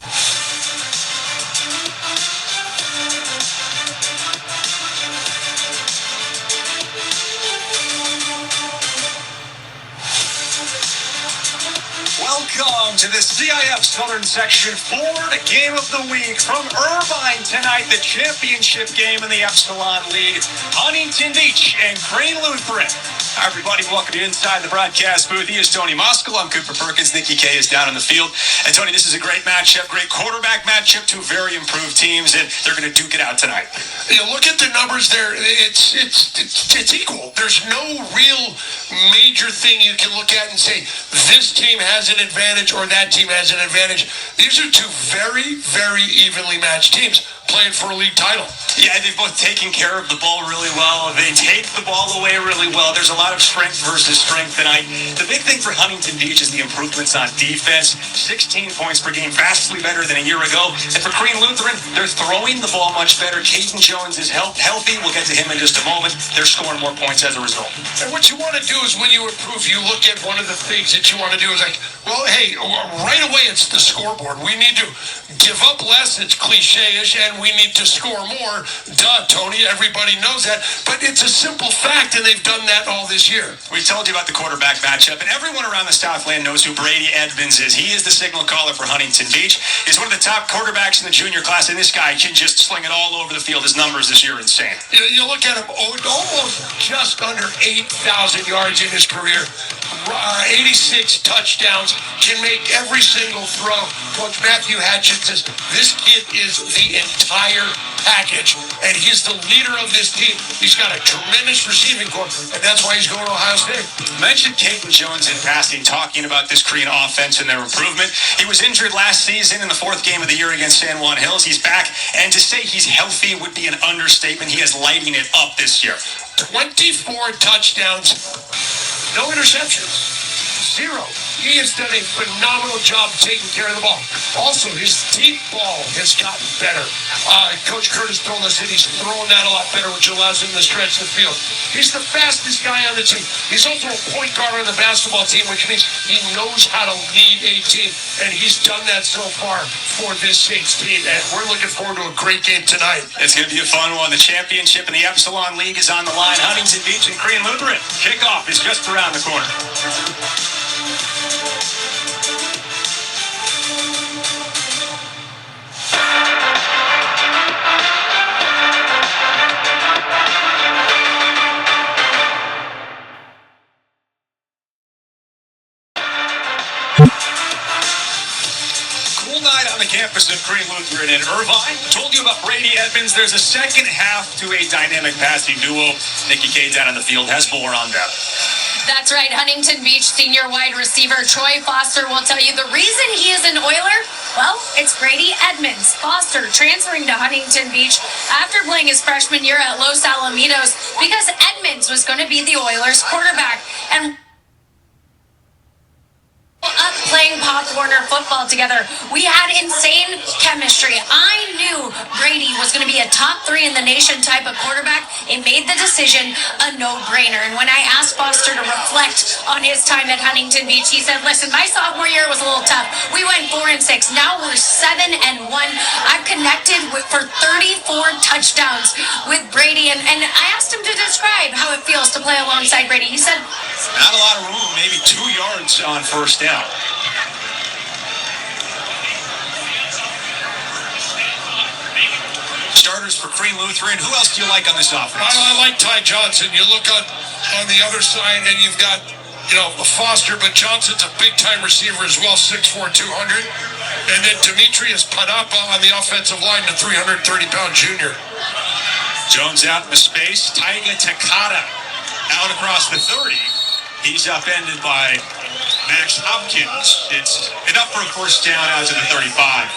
Welcome to the CIF Southern Section Florida Game of the Week from Irvine tonight, the championship game in the Epsilon League. Huntington Beach and Crane Lutheran. Hi, everybody. Welcome to Inside the Broadcast Booth. He is Tony Moskal. I'm Cooper Perkins. Nikki K is down on the field. And, Tony, this is a great matchup, great quarterback matchup, two very improved teams, and they're going to duke it out tonight. You look at the numbers there. It's equal. There's no real major thing you can look at and say this team has an advantage or that team has an advantage. These are two very, very evenly matched teams playing for a league title. Yeah, they've both taken care of the ball really well. They take the ball away really well. There's a lot of strength versus strength tonight. The big thing for Huntington Beach is the improvements on defense. 16 points per game, vastly better than a year ago. And for Crane Lutheran, they're throwing the ball much better. Caden Jones is healthy. We'll get to him in just a moment. They're scoring more points as a result. And what you want to do is when you improve, you look at one of the things that you want to do is like, well, hey, right away it's the scoreboard. We need to give up less. It's cliche-ish, and we need to score more. Duh, Tony, everybody knows that. But it's a simple fact, and they've done that all this year. We told you about the quarterback matchup, and everyone around the Southland knows who Brady Edmonds is. He is the signal caller for Huntington Beach. He's one of the top quarterbacks in the junior class, and this guy can just sling it all over the field. His numbers this year are insane. You look at him, almost just under 8,000 yards in his career. 86 touchdowns, can make every single throw. Coach Matthew Hatchett says this kid is the entire package, and he's the leader of this team. He's got a tremendous receiving corps, and that's why he's going to Ohio State. Mentioned Caden Jones in passing, talking about this Korean offense and their improvement. He was injured last season in the fourth game of the year against San Juan Hills. He's back, and to say he's healthy would be an understatement. He is lighting it up this year. 24 touchdowns, no interceptions. 0. He has done a phenomenal job taking care of the ball. Also, his deep ball has gotten better. Coach Curtis told us that he's throwing that a lot better, which allows him to stretch the field. He's the fastest guy on the team. He's also a point guard on the basketball team, which means he knows how to lead a team, and he's done that so far for this Saints team, and we're looking forward to a great game tonight. It's going to be a fun one. The championship in the Epsilon League is on the line. Huntington Beach and Crane Lutheran. Kickoff is just around the corner. Night on the campus of Crane Lutheran in Irvine. Told you about Brady Edmonds. There's a second half to a dynamic passing duo. Nikki K down on the field has more on that. That's right. Huntington Beach senior wide receiver Troy Foster will tell you the reason he is an Oiler. Well, it's Brady Edmonds. Foster transferring to Huntington Beach after playing his freshman year at Los Alamitos because Edmonds was going to be the Oilers quarterback. And up playing Pop Warner football together, we had insane chemistry. I knew Brady was going to be a top 3 in the nation type of quarterback. It made the decision a no-brainer. And when I asked Foster to reflect on his time at Huntington Beach, he said, listen, my sophomore year was a little tough. We went 4-6. Now we're 7-1. I've connected for 34 touchdowns with Brady. And I asked him to describe how it feels to play alongside Brady. He said, not a lot of room, maybe 2 yards on first down. Starters for Crane Lutheran. Who else do you like on this offense? I like Ty Johnson. You look on the other side, and you've got Foster, but Johnson's a big-time receiver as well, 6'4", 200. And then Demetrius Padapa on the offensive line, the 330-pound junior. Jones out in the space. Taiga Takata out across the 30. He's upended by Max Hopkins. It's enough for a first down out to the 35.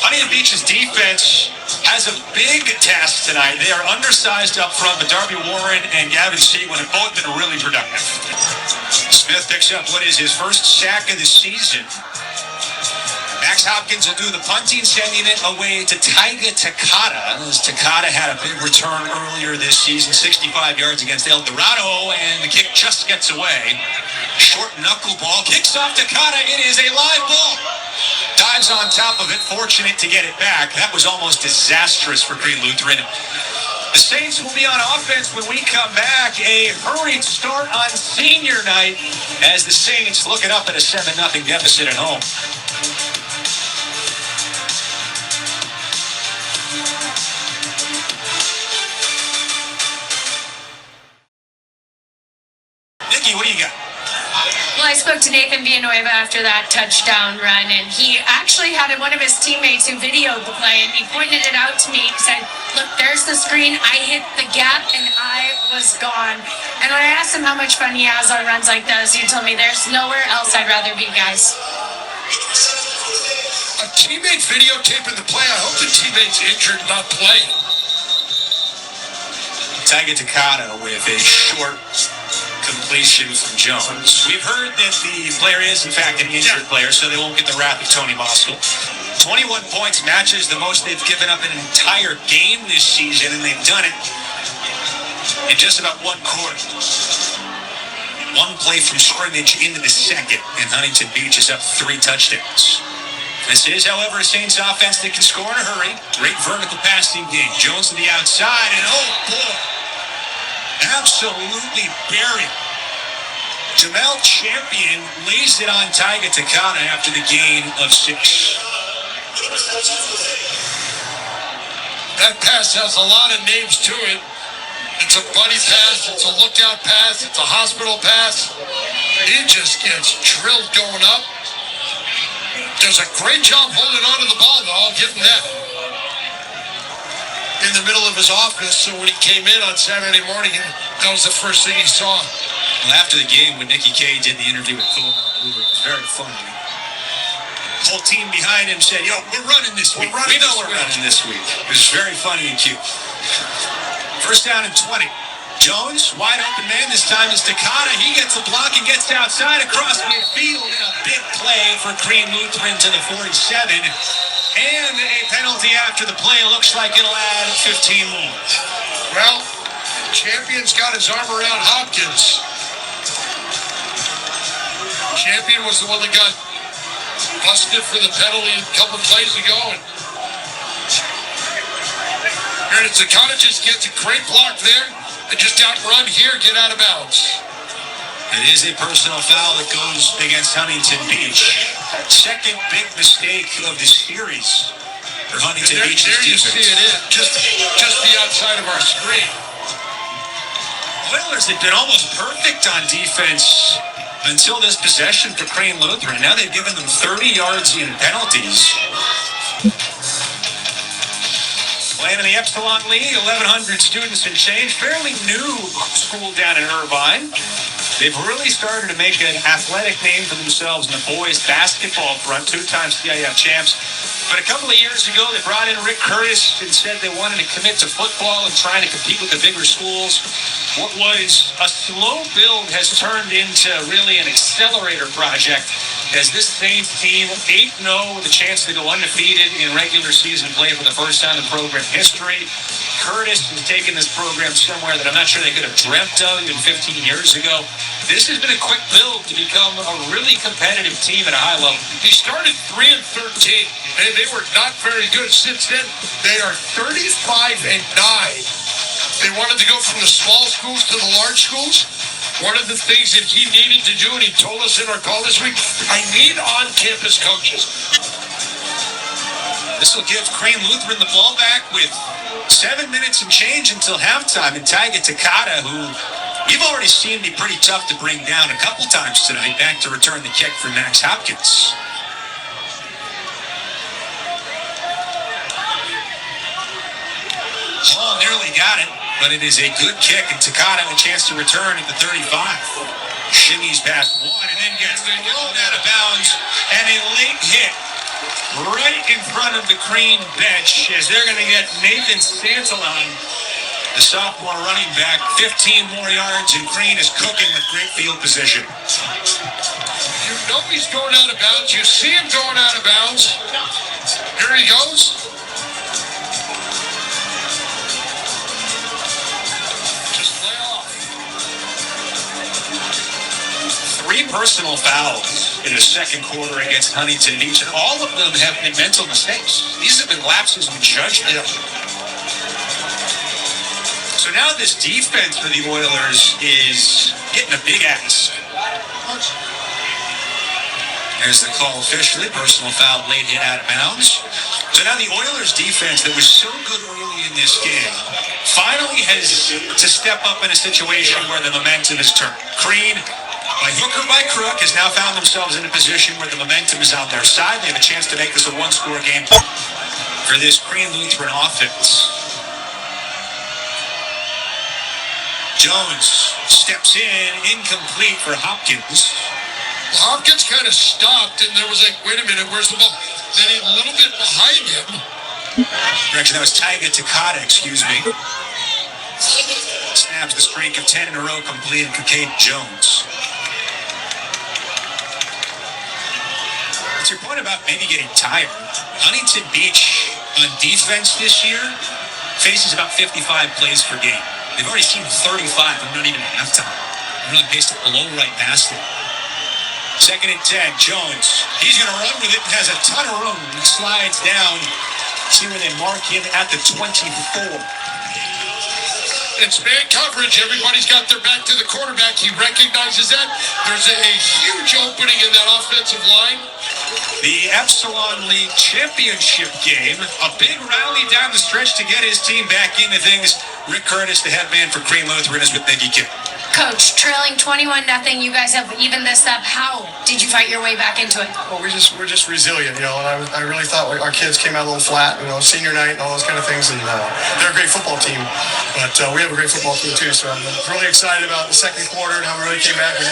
Huntington Beach's defense has a big task tonight. They are undersized up front, but Darby Warren and Gavin Seawood have both been really productive. Smith picks up what is his first sack of the season. Max Hopkins will do the punting, sending it away to Taiga Takata. As Takata had a big return earlier this season, 65 yards against El Dorado, and the kick just gets away. Short knuckleball, kicks off Takata. It is a live ball. Dives on top of it, fortunate to get it back. That was almost disastrous for Green Lutheran. The Saints will be on offense when we come back. A hurried start on senior night as the Saints looking up at a 7-0 deficit at home. Nikki, what do you got? Well, I spoke to Nathan Villanueva after that touchdown run, and he actually had one of his teammates who videoed the play, and he pointed it out to me. He said, look, there's the screen. I hit the gap, and I was gone. And when I asked him how much fun he has on runs like those, he told me there's nowhere else I'd rather be, guys. A teammate videotaping the play. I hope the teammate's injured, not playing. Taiga Takada with a short completion from Jones. We've heard that the player is, in fact, an injured player, so they won't get the wrath of Tony Moskal. 21 points matches the most they've given up in an entire game this season, and they've done it in just about one quarter. One play from scrimmage into the second, and Huntington Beach is up 3 touchdowns. This is, however, a Saints offense that can score in a hurry. Great vertical passing game. Jones to the outside, and oh boy, absolutely buried. Jamel Champion lays it on Taiga Takada after the gain of 6. That pass has a lot of names to it. It's a buddy pass, it's a lookout pass, it's a hospital pass. He just gets drilled going up. Does a great job holding on to the ball, though. I'll give him that. In the middle of his office, so when he came in on Saturday morning, that was the first thing he saw. Well, after the game, when Nikki K did the interview with Cole, it was very funny. The whole team behind him said, yo, we're running this week. We know we're running this week. It was very funny and cute. First down and 20. Jones, wide open man. This time is Takada. He gets a block and gets outside across midfield in a big play for Green Lutheran to the 47. And a penalty after the play. Looks like it'll add 15 more. Well, Champion's got his arm around Hopkins. Champion was the one that got busted for the penalty a couple plays ago. And Takada just gets a great block there. And just outrun here, get out of bounds. It is a personal foul that goes against Huntington Beach. Second big mistake of the series for Huntington Beach's defense. There you see it, just the outside of our screen. Oilers had been almost perfect on defense until this possession for Green Lutheran. Now they've given them 30 yards in penalties. Playing in the Epsilon League, 1,100 students and change. Fairly new school down in Irvine. They've really started to make an athletic name for themselves in the boys' basketball front, 2-time CIF champs. But a couple of years ago, they brought in Rick Curtis and said they wanted to commit to football and trying to compete with the bigger schools. What was a slow build has turned into really an accelerator project as this Saints team, 8-0 with a chance to go undefeated in regular season play for the first time in program history. Curtis has taken this program somewhere that I'm not sure they could have dreamt of even 15 years ago. This has been a quick build to become a really competitive team at a high level. He started 3-13, and they were not very good. Since then, they are 35-9. They wanted to go from the small schools to the large schools. One of the things that he needed to do, and he told us in our call this week, I need on-campus coaches. This will give Green Lutheran the ball back with 7 minutes and change until halftime. And Taiga Takada, who you've already seen be pretty tough to bring down a couple times tonight, back to return the kick for Max Hopkins. Oh, nearly got it, but it is a good kick, and Takada a chance to return at the 35. Shimmies past one and then gets thrown out of bounds, and a late hit right in front of the Green bench as they're going to get Nathan Santalon, the sophomore running back, 15 more yards, and Green is cooking with great field position. You know he's going out of bounds. You see him going out of bounds. Here he goes. 3 personal fouls in the second quarter against Huntington Beach, and all of them have been mental mistakes. These have been lapses in judgment. So now this defense for the Oilers is getting a big ass. There's the call officially. Personal foul, late hit out of bounds. So now the Oilers defense that was so good early in this game finally has to step up in a situation where the momentum is turned. Crean, by hook or by crook, has now found themselves in a position where the momentum is on their side. They have a chance to make this a one-score game for this Crean Lutheran offense. Jones steps in, incomplete for Hopkins. Hopkins kind of stopped, and there was like, wait a minute, where's the ball? Then a little bit behind him. Correction, that was Taiga Takata, excuse me. Snaps the streak of 10 in a row completed for Caden Jones. What's your point about maybe getting tired? Huntington Beach on defense this year faces about 55 plays per game. They've already seen 35, and not even halftime. They're on pace to blow right past it. 2nd and 10, Jones. He's going to run with it, has a ton of room. He slides down. See where they mark him at the 24. It's man coverage. Everybody's got their back to the quarterback. He recognizes that. There's a huge opening in that offensive line. The Epsilon League Championship game. A big rally down the stretch to get his team back into things. Rick Curtis, the head man for Crean Lutheran, is with Nicky Kim. Coach, trailing 21-0, you guys have evened this up. How did you fight your way back into it? Well, we're just resilient, and I really thought our kids came out a little flat, senior night and all those kind of things, and they're a great football team, but we have a great football team too, so I'm really excited about the second quarter and how we really came back. We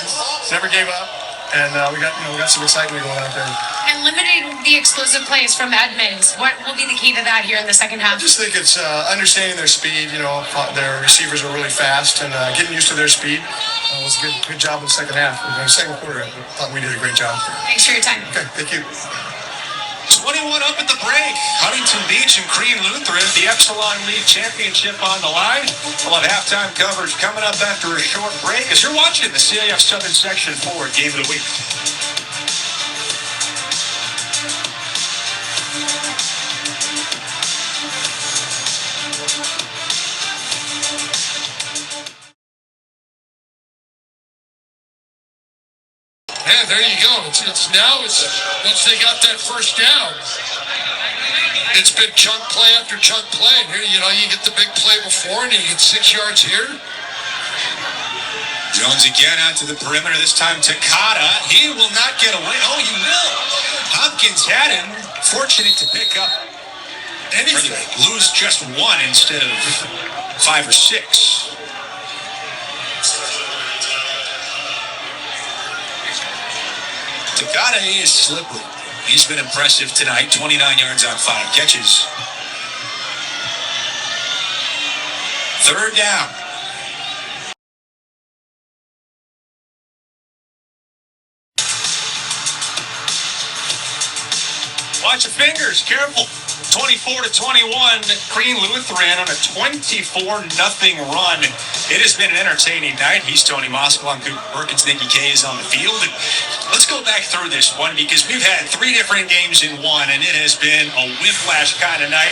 never gave up, and we got some excitement going out there. And limiting the explosive plays from Edmonds, what will be the key to that here in the second half? I just think it's understanding their speed. Their receivers are really fast, and getting used to their speed was a good job in the second half. In the second quarter, I thought we did a great job. Thanks for your time. Okay, thank you. 21 up at the break. Huntington Beach and Crean Lutheran, the Epsilon League Championship on the line. We'll have halftime coverage coming up after a short break as you're watching the CIF Southern Section 4 Game of the Week. Yeah, there you go. It's once they got that first down, it's been chunk play after chunk play. And here, you get the big play before, and you get 6 yards here. Jones again out to the perimeter, this time Takata. He will not get away. Oh, he will. Hopkins had him. Fortunate to pick up anything. Lose just 1 instead of 5 or 6. Takata is slippery. He's been impressive tonight. 29 yards on 5 catches. 3rd down. Watch your fingers. Careful. 24-21. Crean Lutheran on a 24-0 run. It has been an entertaining night. He's Tony Moskowon, Cooper Perkins, Nicky K is on the field. And let's go back through this one because we've had 3 different games in one, and it has been a whiplash kind of night.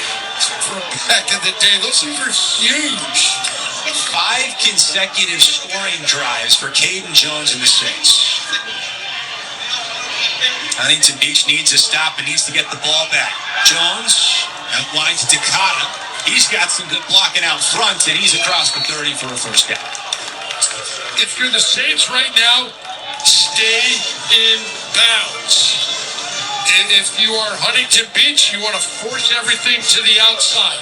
From back in the day, those things were huge. 5 consecutive scoring drives for Caden Jones and the Saints. Huntington Beach needs a stop and needs to get the ball back. Jones out wide to Takata. He's got some good blocking out front, and he's across the 30 for a first down. If you're the Saints right now, stay in bounds. And if you are Huntington Beach, you want to force everything to the outside.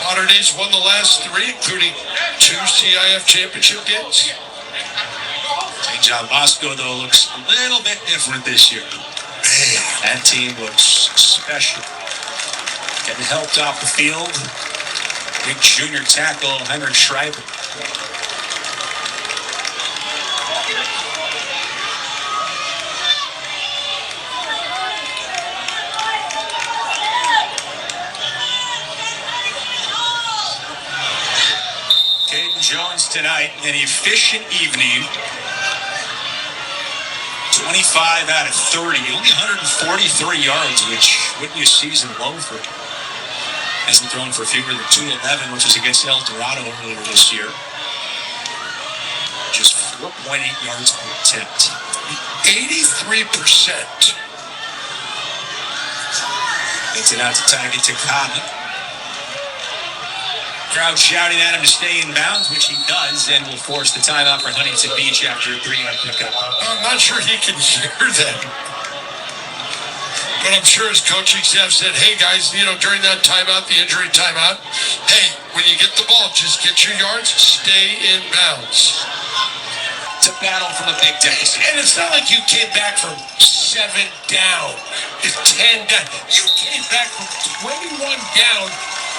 Modern Days won the last 3, including 2 CIF championship games. St. John Bosco, though, looks a little bit different this year. Man, that team looks special. Getting helped off the field. Big junior tackle, Henrik Schreiber. tonight. An efficient evening. 25 out of 30. Only 143 yards, which wouldn't be a season low for him. Hasn't thrown for fewer than 211, which is against El Dorado earlier this year. Just 4.8 yards per attempt. 83%. Gets it out to Tiny Takada. Crowd shouting at him to stay in bounds, which he does, and will force the timeout for Huntington Beach after a 3-yard pickup. I'm not sure he can hear that. But I'm sure his coaching staff said, hey guys, during that timeout, the injury timeout, hey, when you get the ball, just get your yards, stay in bounds. To battle from a big deficit. And it's not like you came back from 7 down, it's 10 down. You came back from 21 down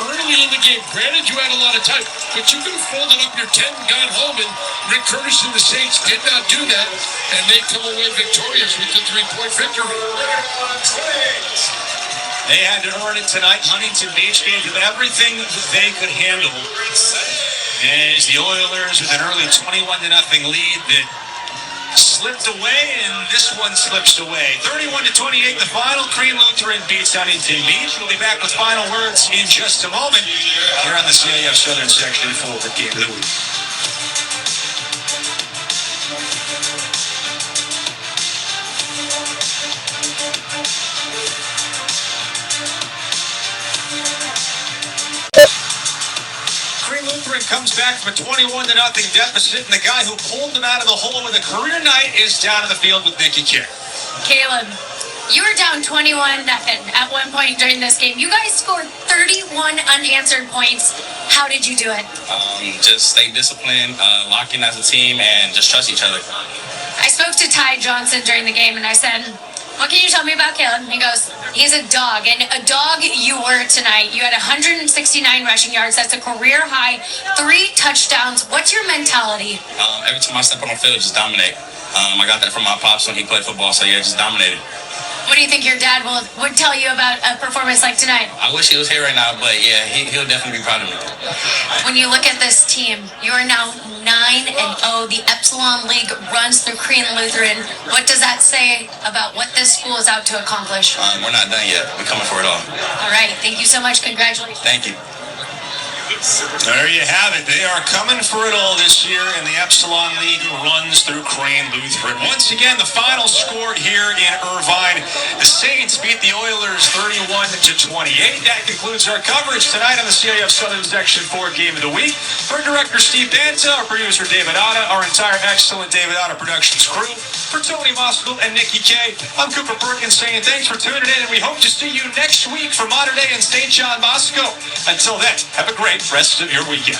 early in the game. Granted, you had a lot of time, but you could have folded up your 10 and gone home, and Rick Curtis and the Saints did not do that, and they come away victorious with the 3-point victory. They had to earn it tonight. Huntington Beach gave them everything that they could handle. As the Oilers with an early 21-0 lead that slipped away, and this one slips away. 31-28, the final. Crean Lutheran beats Huntington Beach. We'll be back with final words in just a moment here on the CIF Southern Section for the Game of the Week. Comes back from a 21-0 deficit, and the guy who pulled them out of the hole with a career night is down in the field with Nikki King. Caleb, you were down 21-0 at one point during this game. You guys scored 31 unanswered points. How did you do it? Just stay disciplined, lock in as a team, and just trust each other. I spoke to Ty Johnson during the game, and I said, what can you tell me about Caleb? He goes, he's a dog. And a dog you were tonight. You had 169 rushing yards. That's a career high. 3 touchdowns. What's your mentality? Every time I step on the field, just dominate. I got that from my pops when he played football, so yeah, just dominated. What do you think your dad would tell you about a performance like tonight? I wish he was here right now, but yeah, he'll definitely be proud of me. When you look at this team, you are now 9-0. The Epsilon League runs through Crean Lutheran. What does that say about what this school is out to accomplish? We're not done yet. We're coming for it all. All right. Thank you so much. Congratulations. Thank you. There you have it. They are coming for it all this year, and the Epsilon League runs through Crean Lutheran. Once again, the final score here in Irvine. The Saints beat the Oilers 31-28. That concludes our coverage tonight on the CIF Southern Section 4 Game of the Week. For Director Steve Banta, our producer David Otta, our entire excellent David Otta Productions crew, for Tony Moskal and Nikki K, I'm Cooper Perkins saying thanks for tuning in, and we hope to see you next week for Modern Day and St. John Bosco. Until then, have a great rest of your weekend.